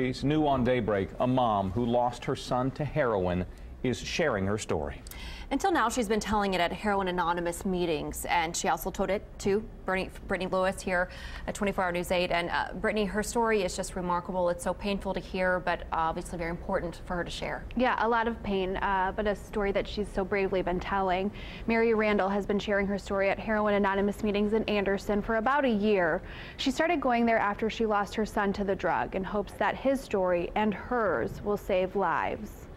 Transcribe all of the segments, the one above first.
stories new on Daybreak. A mom who lost her son to heroin is sharing her story. Until now, she's been telling it at Heroin Anonymous meetings, and she also told it to Brittany Lewis here at 24 Hour News 8. And Brittany, her story is just remarkable. It's so painful to hear, but obviously very important for her to share. Yeah, a lot of pain, but a story that she's so bravely been telling. Mary Randall has been sharing her story at Heroin Anonymous meetings in Anderson for about a year. She started going there after she lost her son to the drug in hopes that his story and hers will save lives.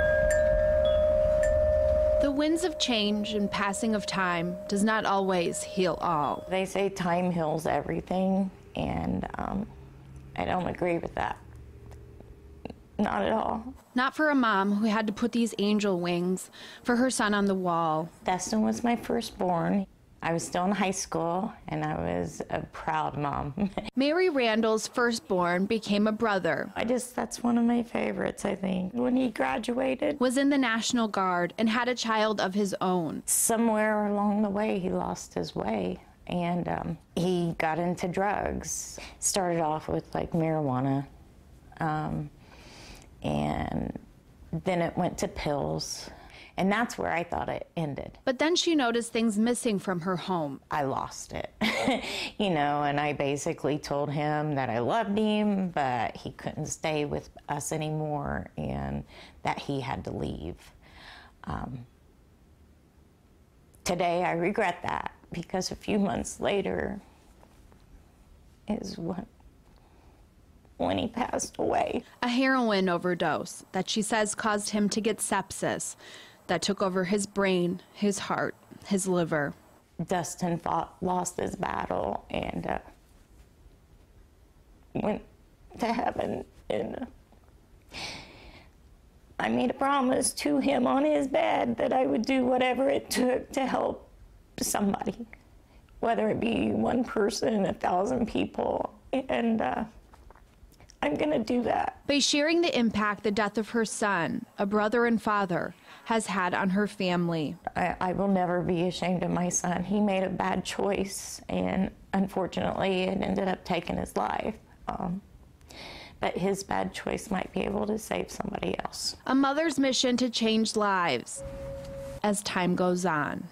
The winds of change and passing of time does not always heal all. They say time heals everything, and I don't agree with that. Not at all. Not for a mom who had to put these angel wings for her son on the wall. Destin was my firstborn. I was still in high school, and I was a proud mom. Mary Randall's firstborn became a brother. That's one of my favorites, I think. When he graduated, Was in the National Guard and had a child of his own. somewhere along the way, he lost his way, and he got into drugs. Started off with like marijuana, and then it went to pills. And that's where I thought it ended. But then she noticed things missing from her home. I lost it, and I basically told him that I loved him, but he couldn't stay with us anymore and that he had to leave. Today I regret that, because a few months later is when he passed away. A heroin overdose that she says caused him to get sepsis that took over his brain, his heart, his liver. Dustin lost his battle and went to heaven, and I made a promise to him on his bed that I would do whatever it took to help somebody, whether it be one person, 1,000 people, and I'm gonna do that. By sharing the impact the death of her son, a brother and father, has had on her family. I will never be ashamed of my son. He made a bad choice, and unfortunately it ended up taking his life. But his bad choice might be able to save somebody else. A mother's mission to change lives as time goes on.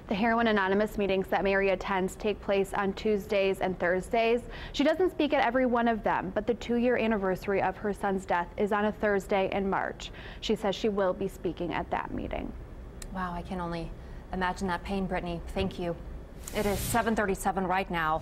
The Heroin Anonymous meetings that Mary attends take place on Tuesdays and Thursdays. She doesn't speak at every one of them, but the 2-year anniversary of her son's death is on a Thursday in March. She says she will be speaking at that meeting. Wow, I can only imagine that pain, Brittany. Thank you. It is 7:37 right now.